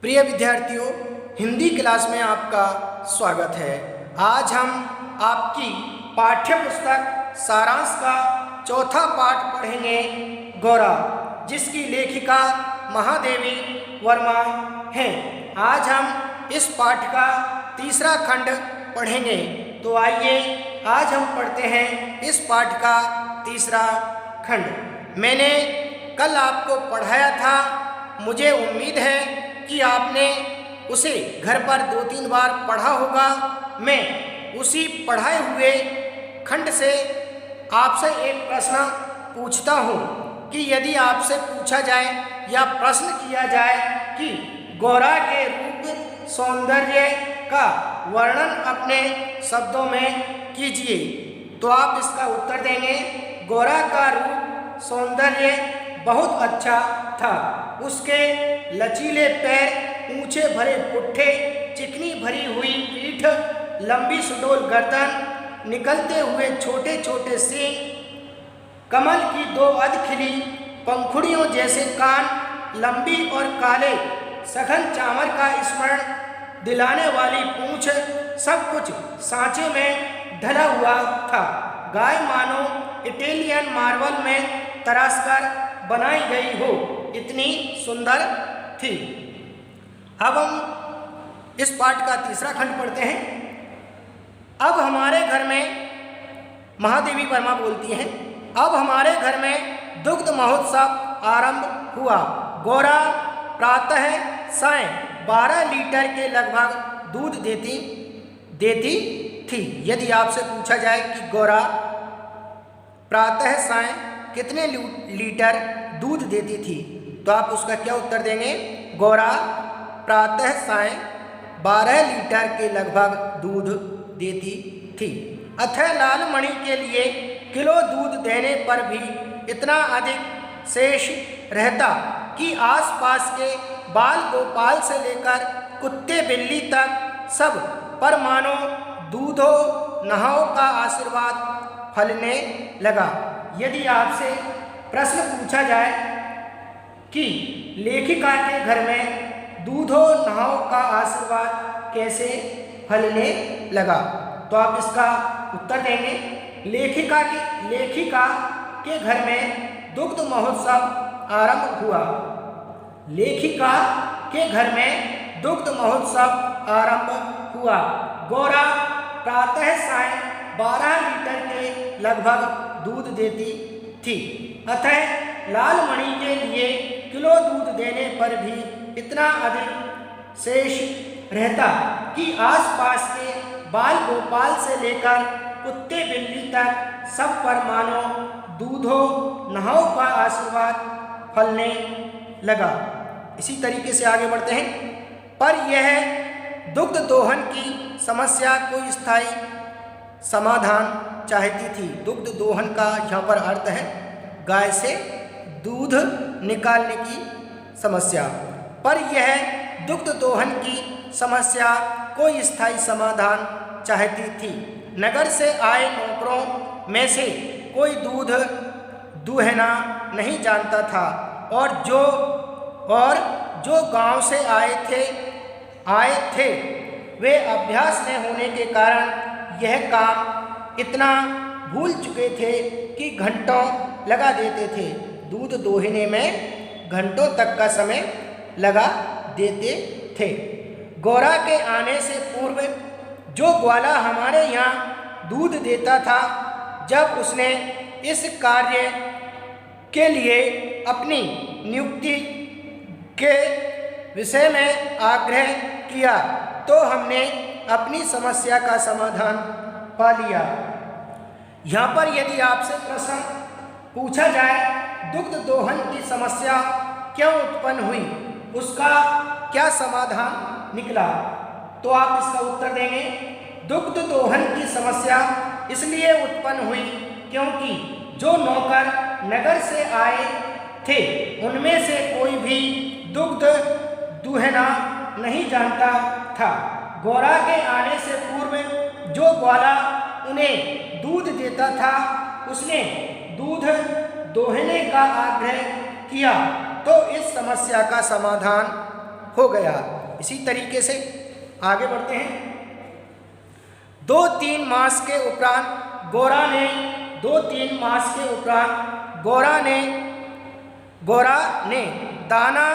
प्रिय विद्यार्थियों, हिंदी क्लास में आपका स्वागत है। आज हम आपकी पाठ्य पुस्तक सारांश का चौथा पाठ पढ़ेंगे, गौरा, जिसकी लेखिका महादेवी वर्मा हैं। आज हम इस पाठ का तीसरा खंड पढ़ेंगे। तो आइए आज हम पढ़ते हैं इस पाठ का तीसरा खंड। मैंने कल आपको पढ़ाया था, मुझे उम्मीद है कि आपने उसे घर पर 2-3 बार पढ़ा होगा। मैं उसी पढ़ाए हुए खंड से आपसे एक प्रश्न पूछता हूँ कि यदि आपसे पूछा जाए या प्रश्न किया जाए कि गौरा के रूप सौंदर्य का वर्णन अपने शब्दों में कीजिए, तो आप इसका उत्तर देंगे, गौरा का रूप सौंदर्य बहुत अच्छा था। उसके लचीले पैर, ऊंचे भरे पुट्ठे, चिकनी भरी हुई पीठ, लंबी सुडौल गर्दन, निकलते हुए छोटे छोटे सींग, कमल की 2 अधखिली पंखुड़ियों जैसे कान, लंबी और काले सघन चामर का स्मरण दिलाने वाली पूंछ, सब कुछ सांचे में ढला हुआ था। गाय मानो इटालियन मार्बल में तराशकर बनाई गई हो, इतनी सुंदर थी। अब हम इस पाठ का तीसरा खंड पढ़ते हैं। अब हमारे घर में, महादेवी वर्मा बोलती हैं, अब हमारे घर में दुग्ध महोत्सव आरंभ हुआ। गौरा प्रातः साय 12 लीटर के लगभग दूध देती थी। यदि आपसे पूछा जाए कि गौरा प्रातः साय कितने लीटर दूध देती थी, तो आप उसका क्या उत्तर देंगे? गौरा प्रातः साय 12 लीटर के लगभग दूध देती थी। अथः लाल मणि के लिए किलो दूध देने पर भी इतना अधिक शेष रहता कि आसपास के बाल गोपाल से लेकर कुत्ते बिल्ली तक सब पर मानो दूधो नहाओ का आशीर्वाद फलने लगा। यदि आपसे प्रश्न पूछा जाए कि लेखिका के घर में दूधो नहाओ का आशीर्वाद कैसे फलने लगा, तो आप इसका उत्तर देंगे, लेखिका के घर में दुग्ध महोत्सव आरंभ हुआ। लेखिका के घर में दुग्ध महोत्सव आरंभ हुआ। गौरा प्रातः साय 12 लीटर के लगभग दूध देती थी। अतः लाल मणि के लिए किलो दूध देने पर भी इतना अधिक शेष रहता कि आसपास के बाल गोपाल से लेकर कुत्ते बिल्ली तक सब पर मानो दूधो नहाओ का आशीर्वाद फलने लगा। इसी तरीके से आगे बढ़ते हैं। पर यह दुग्ध दोहन की समस्या कोई स्थायी समाधान चाहती थी। दुग्ध दोहन का यहाँ पर अर्थ है गाय से दूध निकालने की समस्या। पर यह दुग्ध दोहन की समस्या कोई स्थायी समाधान चाहती थी। नगर से आए नौकरों में से कोई दूध दूहना नहीं जानता था, और जो गांव से आए थे वे अभ्यास न होने के कारण यह काम इतना भूल चुके थे कि घंटों लगा देते थे। दूध दोहने में घंटों तक का समय लगा देते थे। गौरा के आने से पूर्व जो ग्वाला हमारे यहाँ दूध देता था, जब उसने इस कार्य के लिए अपनी नियुक्ति के विषय में आग्रह किया, तो हमने अपनी समस्या का समाधान पा लिया। यहाँ पर यदि आपसे प्रश्न पूछा जाए दुग्ध दोहन की समस्या क्यों उत्पन्न हुई, उसका क्या समाधान निकला, तो आप इसका उत्तर देंगे, दुग्ध दोहन की समस्या इसलिए उत्पन्न हुई क्योंकि जो नौकर नगर से आए थे उनमें से कोई भी दुग्ध दूहना नहीं जानता था। गौरा के आने से पूर्व जो ग्वाला उन्हें दूध देता था, उसने दूध दोहने का आग्रह किया, तो इस समस्या का समाधान हो गया। इसी तरीके से आगे बढ़ते हैं। 2-3 मास के उपरांत गोरा ने दाना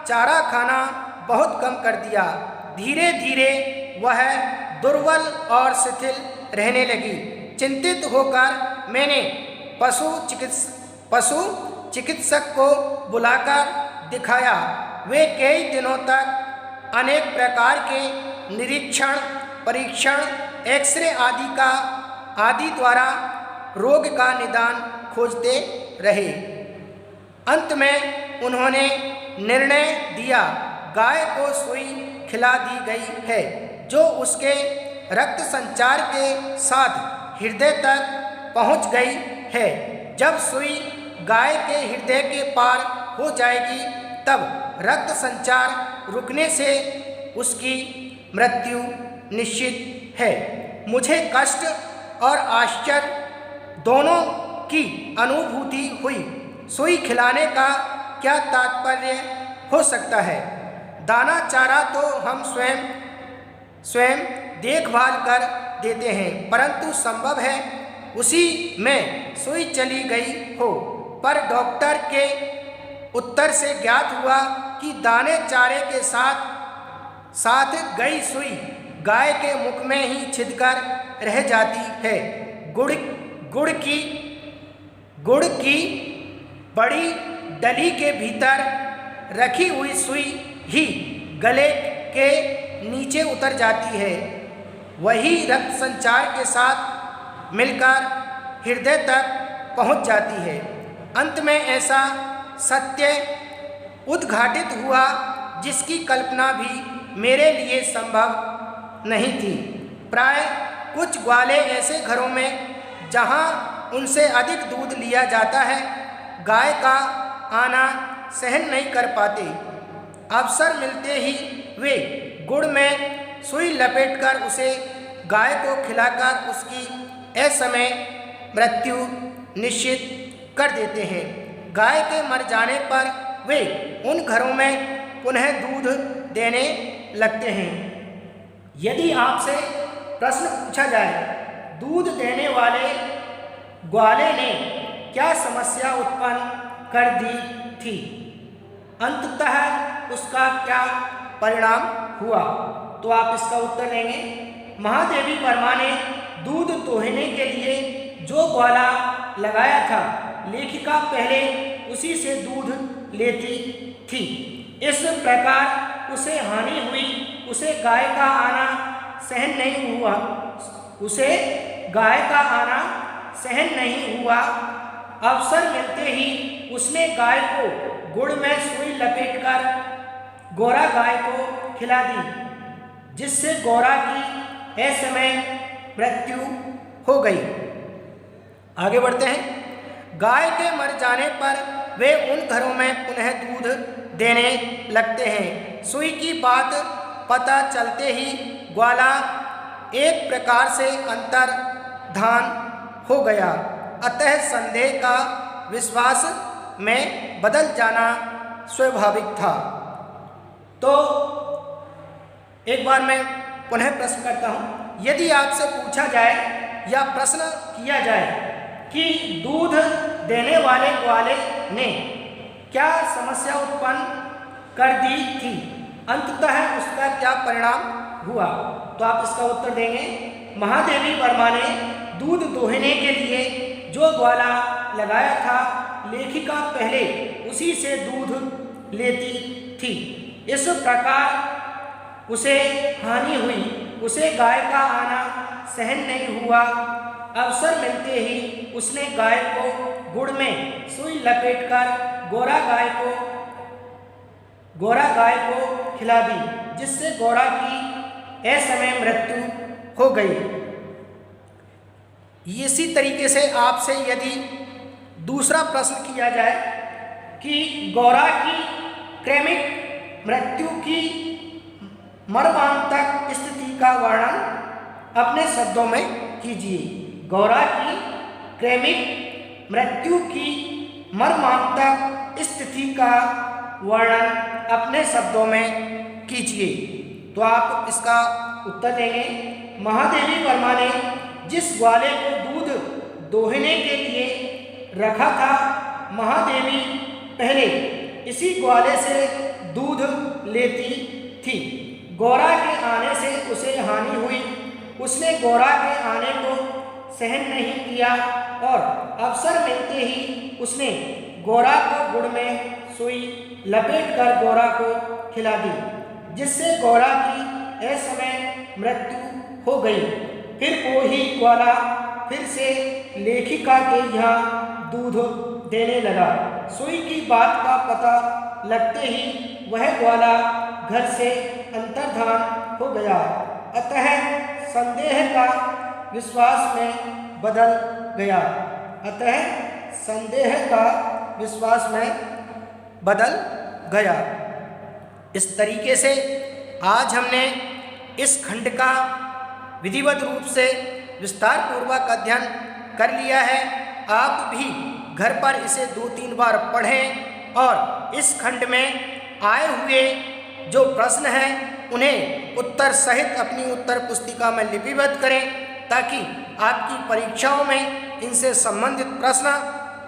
चारा खाना बहुत कम कर दिया। धीरे धीरे वह दुर्बल और शिथिल रहने लगी। चिंतित होकर मैंने पशु चिकित्सक को बुलाकर दिखाया। वे कई दिनों तक अनेक प्रकार के निरीक्षण, परीक्षण, एक्सरे आदि द्वारा रोग का निदान खोजते रहे। अंत में उन्होंने निर्णय दिया, गाय को सुई खिला दी गई है जो उसके रक्त संचार के साथ हृदय तक पहुंच गई है। जब सुई गाय के हृदय के पार हो जाएगी तब रक्त संचार रुकने से उसकी मृत्यु निश्चित है। मुझे कष्ट और आश्चर्य दोनों की अनुभूति हुई। सुई खिलाने का क्या तात्पर्य हो सकता है? दाना चारा तो हम स्वयं देखभाल कर देते हैं, परंतु संभव है उसी में सुई चली गई हो। पर डॉक्टर के उत्तर से ज्ञात हुआ कि दाने चारे के साथ गई सुई गाय के मुख में ही छिदकर रह जाती है। गुड़ की बड़ी डली के भीतर रखी हुई सुई ही गले के नीचे उतर जाती है। वही रक्त संचार के साथ मिलकर हृदय तक पहुंच जाती है। अंत में ऐसा सत्य उद्घाटित हुआ जिसकी कल्पना भी मेरे लिए संभव नहीं थी। प्राय कुछ ग्वाले ऐसे घरों में जहां उनसे अधिक दूध लिया जाता है, गाय का आना सहन नहीं कर पाते। अवसर मिलते ही वे गुड़ में सुई लपेटकर उसे गाय को खिलाकर उसकी असमय मृत्यु निश्चित कर देते हैं। गाय के मर जाने पर वे उन घरों में पुनः दूध देने लगते हैं। यदि आपसे प्रश्न पूछा जाए, दूध देने वाले ग्वाले ने क्या समस्या उत्पन्न कर दी थी, अंततः उसका क्या परिणाम हुआ, तो आप इसका उत्तर देंगे। महादेवी वर्मा ने दूध दोहने के लिए जो ग्वाला लगाया था, लेखिका पहले उसी से दूध लेती थी। इस प्रकार उसे हानि हुई। उसे गाय का आना सहन नहीं हुआ। अवसर मिलते ही उसने गाय को गुड़ में सुई लपेटकर गोरा गाय को खिला दी, जिससे गोरा की असमय मृत्यु हो गई। आगे बढ़ते हैं। गाय के मर जाने पर वे उन घरों में पुनः दूध देने लगते हैं। सुई की बात पता चलते ही ग्वाला एक प्रकार से अंतर्धान हो गया। अतः संदेह का विश्वास में बदल जाना स्वाभाविक था। तो एक बार मैं पुनः प्रश्न करता हूँ, यदि आपसे पूछा जाए या प्रश्न किया जाए कि दूध देने वाले ग्वाले ने क्या समस्या उत्पन्न कर दी थी, अंततः उसका क्या परिणाम हुआ, तो आप इसका उत्तर देंगे। महादेवी वर्मा ने दूध दोहने के लिए जो ग्वाला लगाया था, लेखिका पहले उसी से दूध लेती थी। इस प्रकार उसे हानि हुई। उसे गाय का आना सहन नहीं हुआ। अवसर मिलते ही उसने गाय को गुड़ में सुई लपेटकर गोरा गाय को खिला दी, जिससे गोरा की असमय मृत्यु हो गई। इसी तरीके से आपसे यदि दूसरा प्रश्न किया जाए कि गोरा की क्रमिक मृत्यु की मर्मांतक स्थिति का वर्णन अपने शब्दों में कीजिए। गोरा की क्रमिक मृत्यु की मर्मांतक स्थिति का वर्णन अपने शब्दों में कीजिए। तो आप इसका उत्तर देंगे, महादेवी वर्मा ने जिस ग्वाले को दूध दोहने के लिए रखा था, महादेवी पहले इसी ग्वाले से दूध लेती थी। गौरा के आने से उसे हानि हुई, उसने गौरा के आने को सहन नहीं किया और अवसर मिलते ही उसने गौरा को गुड़ में सुई लपेटकर गौरा को खिला दी, जिससे गौरा की असमय मृत्यु हो गई। फिर वो ही ग्वाला फिर से लेखिका के यहाँ दूध देने लगा। सुई की बात का पता लगते ही वह ग्वाला घर से अंतर्धान हो गया। अतः संदेह का विश्वास में बदल गया। अतः संदेह का विश्वास में बदल गया। इस तरीके से आज हमने इस खंड का विधिवत रूप से विस्तार पूर्वक अध्ययन कर लिया है। आप भी घर पर इसे 2-3 बार पढ़ें और इस खंड में आए हुए जो प्रश्न हैं उन्हें उत्तर सहित अपनी उत्तर पुस्तिका में लिपिबद्ध करें, ताकि आपकी परीक्षाओं में इनसे संबंधित प्रश्न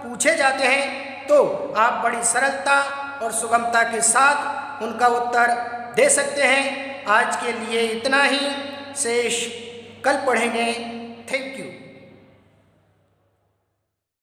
पूछे जाते हैं तो आप बड़ी सरलता और सुगमता के साथ उनका उत्तर दे सकते हैं। आज के लिए इतना ही, शेष कल पढ़ेंगे।